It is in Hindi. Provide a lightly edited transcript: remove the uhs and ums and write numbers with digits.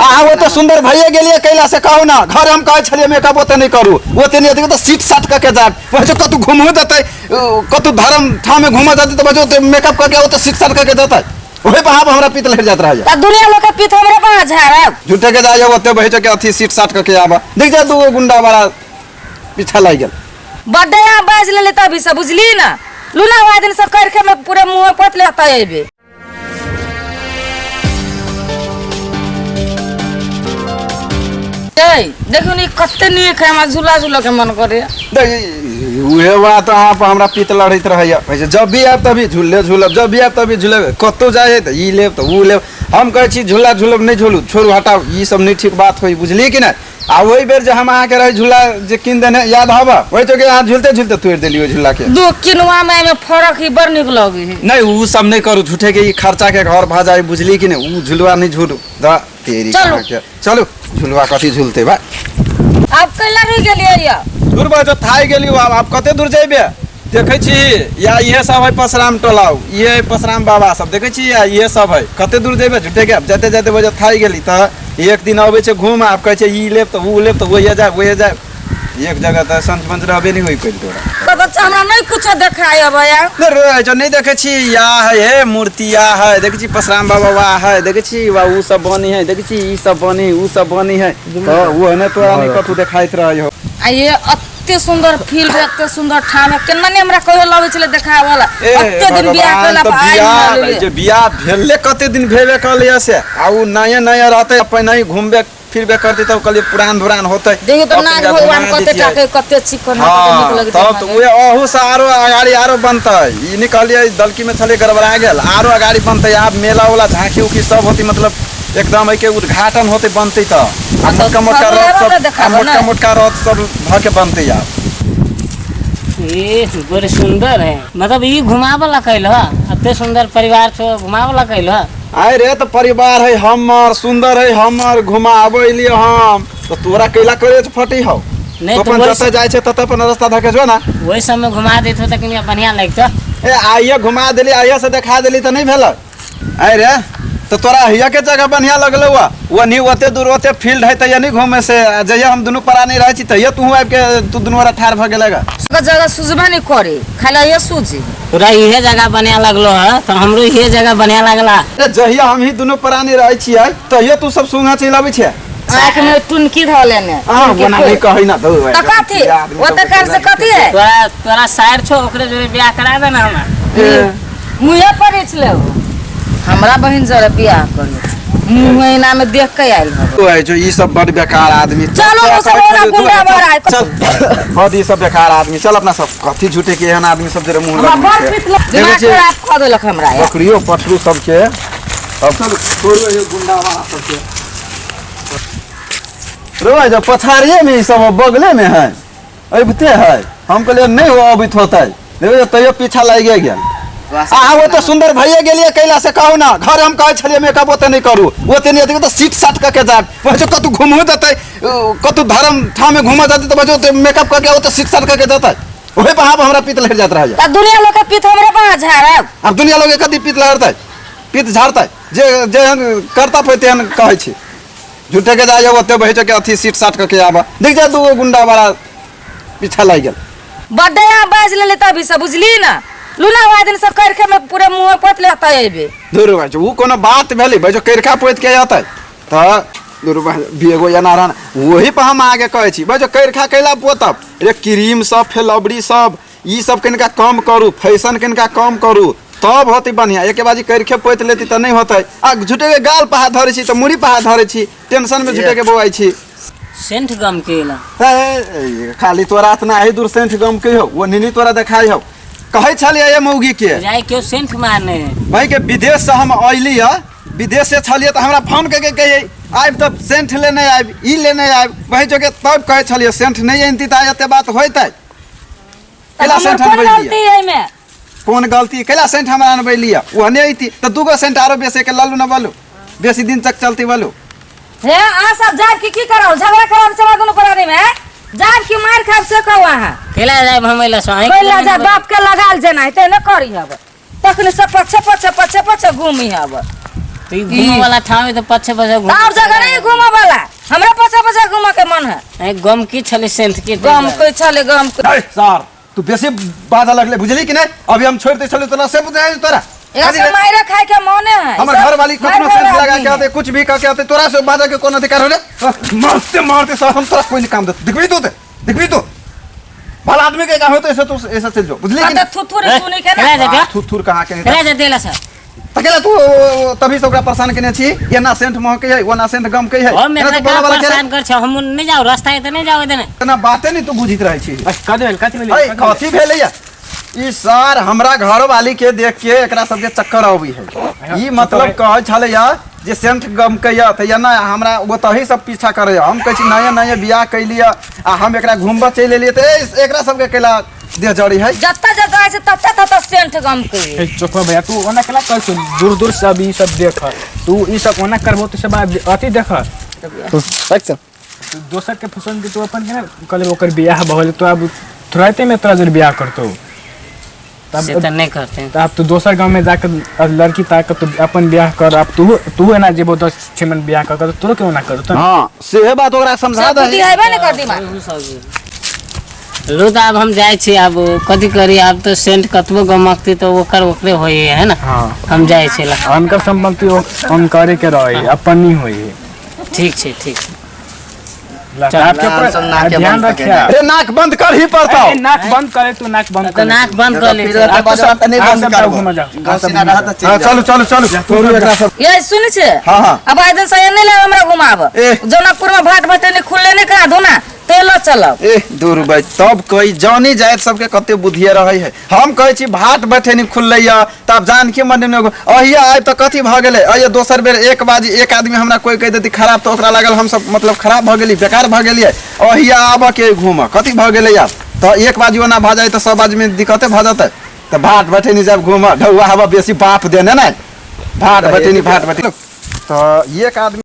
वो तो सुंदर भैया गेलिए कैला से कहू ना घर हम कहे छलिए मेकअप ओते नहीं करू ओते नहीं देखो तो सीट साट करके जाए बच्चों कतु घूमू देते कतु धर्म ठाम में घूमा जाते तो बच्चों मेकअप करके ओते सीट साट करके जाता वही वहां हमरा पीत लहर जात रहा त दुनिया लोग के पीत हमरे पा झारब झूठे के जाए ओते बहिच के अथी सीट साट करके आबा देख जा दू गुंडा वाला पीछा लाग गेल बड्डे बाज ले तभी से बुझली ना लूना हुआ दिन से करके में पूरे मुंह पत लेता एबे देखो नी कत्ते नी खामा झूला झूला के मन करे उहे बात आप हमरा पीत लड़त रहैया वैसे जब भी आब तभी झूले झूलब जब भी आब तभी झूलेब कतो जाए त ई लेब त ऊ लेब हम कहै छी झूला झूलब नहीं झूलू छोड़ू हटाओ ई सब नहीं ठीक बात होई बुझली कि ना आ वही बेर जे हम अहाँ के रहे झूला जे किन देने याद हबा वही तो के अहाँ झूलते झूलते तोड़ देलियो झूला के दो किनवा में फरक ही बड़ निक लगे है नहीं ऊ सब नहीं करू झूठे के ई खर्चा के घर भा जाए बुझली कि नहीं ऊ झुलवा नहीं झूलू दा तेरी चलो झुलवा कथी झूलते बा आप कैला रह गेलिए या दूर बा जो थाई गेलियो आप कते दूर जेबे देखे छी या ये सब है परशुराम टोलाव ये परशुराम बाबा सब देखे छी या ये सब है कते दूर जेबे झूठे के जाते जाते बजे थाई गेली त एक दिन आबे छे घूम आप कहे छे ई लेब त ऊ लेब त वही जाए एक जगह त संत मंच रहबे नहीं होई कल तोरा कत हमरा नहीं कुछ देखाय भैया रे जो नहीं देखे छी या है मूर्ति या है देखे छी परशुराम बाबा वा है देखे छी वा ऊ सब बनी है देखे छी ई सब बनी ऊ सब बनी है तो वो ने तोरा नहीं कतु देखाइत रहय हो आ ये अत्ते सुंदर फील्ड एत्ते सुंदर ठाम केना ने हमरा कहियो लागे छले देखाय वाला अत्ते दिन बियाह कला भाई जे बियाह भेले कते दिन भेबे कलिया से आ ऊ नया नया रहते अपन नहीं घूमबे फिरबे करते तब कलिए पुरान धुरान होते देखियो तो नाग भगवान कते टाके कते चिकन कते निक लगते तब तो वे अहू से आरो अगाड़ी आरो बनते ई नहीं कहलिए दलकी में छले गड़बड़ा गेल आरो अगाड़ी बनते आप मेला वाला झांकी उकी सब होती मतलब एकदम है के उद्घाटन होते बनते त मोटका मोटका रथ सब भ के बनते यार ये बड़े सुंदर है मतलब ई घुमावला कैल ह अत्ते सुंदर परिवार छो घुमावला कैल ह आय रे तो परिवार है हमर सुंदर है हमर घुमावे लिए हम तो तोरा कैला करे फटी हो नहीं तो अपन जते जाय छे तते अपन रास्ता धके जो ना वही समय घुमा देत हो त कनी बढ़िया लगत ए आइए घुमा देली आइए से दिखा देली त नहीं भेल आय रे तो तोरा हिया के जगह बढ़िया लगले हुआ वो नहीं ओते दूर ओते फील्ड है त नहीं घूमे से जइया हम दोनों परा नहीं रह छी त ये तू आब के तू दोनों ठार भ गेलेगा जगह सुझबा नहीं करे खाला ये सूझी तोरा इहे जगह बढ़िया लगलो ह त हमरो इहे जगह बढ़िया लगला जहिया हम ही दोनों परा नहीं रह छी त ये तू सब सुंगा चलाबे छे आंख में टुनकी धले ने हां बना नहीं कहि ना दो त कथि ओते कर से कथि है तोरा शायर छो ओकरे जोरे ब्याह करा दे ना हमरा मुहे पर छले हमरा बहन जरे ब्याह करे महीना में देख के आइल तो है जो ई सब बड़ बेकार आदमी चलो ओरा गुंडा बड़ा चल बहुत ई सब बेकार आदमी चल अपना सब कथि झूठे के एहन आदमी सब जरे मुंह लग दिमाग खराब कर देलक हमरा बकरियो पठरू सब के अब चल छोड़ो ये गुंडा वाला सब के रो जो पछाड़िए में ई सब बगले में है अबते है हम कहले नहीं हो अबित होता देखो तइयो पीछा लाग गया वो तो सुंदर भैया गेलिए कैला से कहू ना घर हम कहे छलिए मेकअप ओते नहीं करू ओते नहीं देखो तो सीट साट करके जाए बच्चों कतु घूमू देते कतु धर्म ठाम में घूमा जाते तो बच्चों मेकअप करके ओते सीट साट करके जाता वही वहां हमरा पीत लहर जात रहा त दुनिया लोग के पीत हमरे पा झारब अब दुनिया लोग कदी पीत लहरता पीत झाड़ता जे जे करता पते हन कहे छी झूठे के जाए ओते बहिच के अथी सीट साट करके आबा देख जा दू गुंडा वाला पीछा लाग गेल बड्डे बाज ले तभी से बुझली ना लूना हुआ दिन से करके में पूरे मुंह पत लेता एबे दूर भाई वो कोनो बात भेली भाई जो करखा पोत के आता त दूर बिएगो या नारायण वही पर हम आगे कहे छी भाई जो करखा कैला पोतब रे क्रीम सब फेलबड़ी सब ई सब कनका कम करू फैशन कनका कम करू तब होती बढ़िया एक बाजी करखे पोत लेती त नहीं होतै आ झूठे के गाल पहा धरे छी त मुड़ी पहा धरे छी टेंशन में झूठे के बोआई छी सेंट गम केला खाली तोरा इतना ही दूर सेंट गम के हो वो निनी तोरा देखाई हो कहे छलिए ये मौगी के जाय क्यों सेंट मारने भाई के विदेश से हम आइली है विदेश से छलिए त हमरा फोन करके कहिए आब त सेंट लेने आब ई लेने आब भाई जो के तब कहे छलिए सेंट नहीं आनती त एते बात होइतै केला सेंट हम गलती है में कौन गलती केला सेंट हमरा अनबै लिया वो नहीं आती त दूगो सेंट आरो बेसे के लल्लू न बोलू बेसी दिन तक चलती बोलू हे आ सब जाब की करो झगड़ा करब चला दोनों परानी में जाब की मार खाब से कहवा है केला जाय हमैला सही पहिला जा बाप के लगाल जेना त न करी हब तखन से पछे पछे घूमी हब तो ई घूमे वाला ठाव है तो पछे पछे घूम और जगह नहीं घूमे वाला हमरा पछा पछा घूमे के मन है गम की छले सेंट की गम कोई चले गम ए, सर तू बेसी बाजा लगले बुझली कि नहीं अभी हम छोड़ दे चले तोरा से बुझाई तोरा ऐसे मायरे खाए के मने है हमर घर वाली कखनो से लगा के आते कुछ भी कह के आते तोरा से बाजा के कोन अधिकार होले मारते मारते सब हम तोरा कोई नहीं काम दे दिखबी तू भला आदमी के काम हो तो ऐसे तू ऐसा चल जाओ बुझली कि तो थुथुर सुनी के ना थुथुर कहां के करा दे देला सर तकेला तू तभी से ओकरा परेशान केने छी ये ना सेंट मोह के है वो ना सेंट गम के है हम एकरा का परेशान कर छ हम नहीं जाओ रास्ता है तो नहीं जाओ देने ना बातें नहीं तू बुझित रहे छी कथी कथी भेले या ई सर हमरा घर वाली के देख के एकरा सबके चक्कर आवी है ई मतलब कह छले या जे सेंट गम के या त या ना हमरा वो तही सब पीछा करे हम कह छी नया नया बियाह कैलिया आ हम एकरा घुमबा चल एलिए त एकरा सबके केला दे जड़ी है जत्ता जत्ता से तत्ता तत्ता सेंट गम के चोखा भैया तू ओना केला कर तू दूर दूर से अभी सब देख तू ई सब ओना करबो तो सब अति देख तू देख तू दोसर के पसंद के तू अपन के ना कले ओकर बियाह भइल तो अब तुरंते में तोरा जर बियाह करतो से तो नहीं करते हैं। अब तू दोसर गांव में जाकर लड़की ताक तू अपन बियाह कर अब तू है ना जेबो 10 मन बियाह कर तोरो क्यों ना करतो हां से बात ओकरा समझा सब दे बुद्धि है ना कर दिमाग रोज अब हम जाए छी अब कथी करी अब तो सेंट कतबो गमकती तो ओकर ओकरे होई है ना हां हम जाए छी ला उनकर संपत्ति हम करे के रही अपन नहीं होई ठीक छे ठीक आपके ऊपर ध्यान रखे अरे नाक बंद कर ही पड़ता अरे नाक बंद करे तू नाक बंद तो कर नाक बंद कर ले आप तो सब नहीं बंद कर घुमा जाओ चलो एकरा सब ये सुन छे हां हां अब आइ दिन से नहीं ले हमरा घुमाब ए। जनकपुर में भाट भटे खुलले नहीं करा दो ना तेलो चलब ए दूर भाई तब कोई जानी जायत सबके कते बुद्धिए रहे है हम कहे छी भाट बैठे नहीं खुलैया तब जान के मन में अहिया आइ तो कथी भ गेले अय दोसर बेर एक बाजी एक आदमी हमरा कोई कह देती खराब तो ओकरा लागल हम सब मतलब खराब भ गेली बेकार भ गेलिए अहिया आब के घूम कथी भ गेले यार तो एक बाजी ओना भ जाए तो सब आदमी दिक्कते भ जाते तो भाट बैठे नहीं जब घूम ढौआ हवा बेसी बाप देने ना भाट बैठे नहीं भाट बैठे तो एक आदमी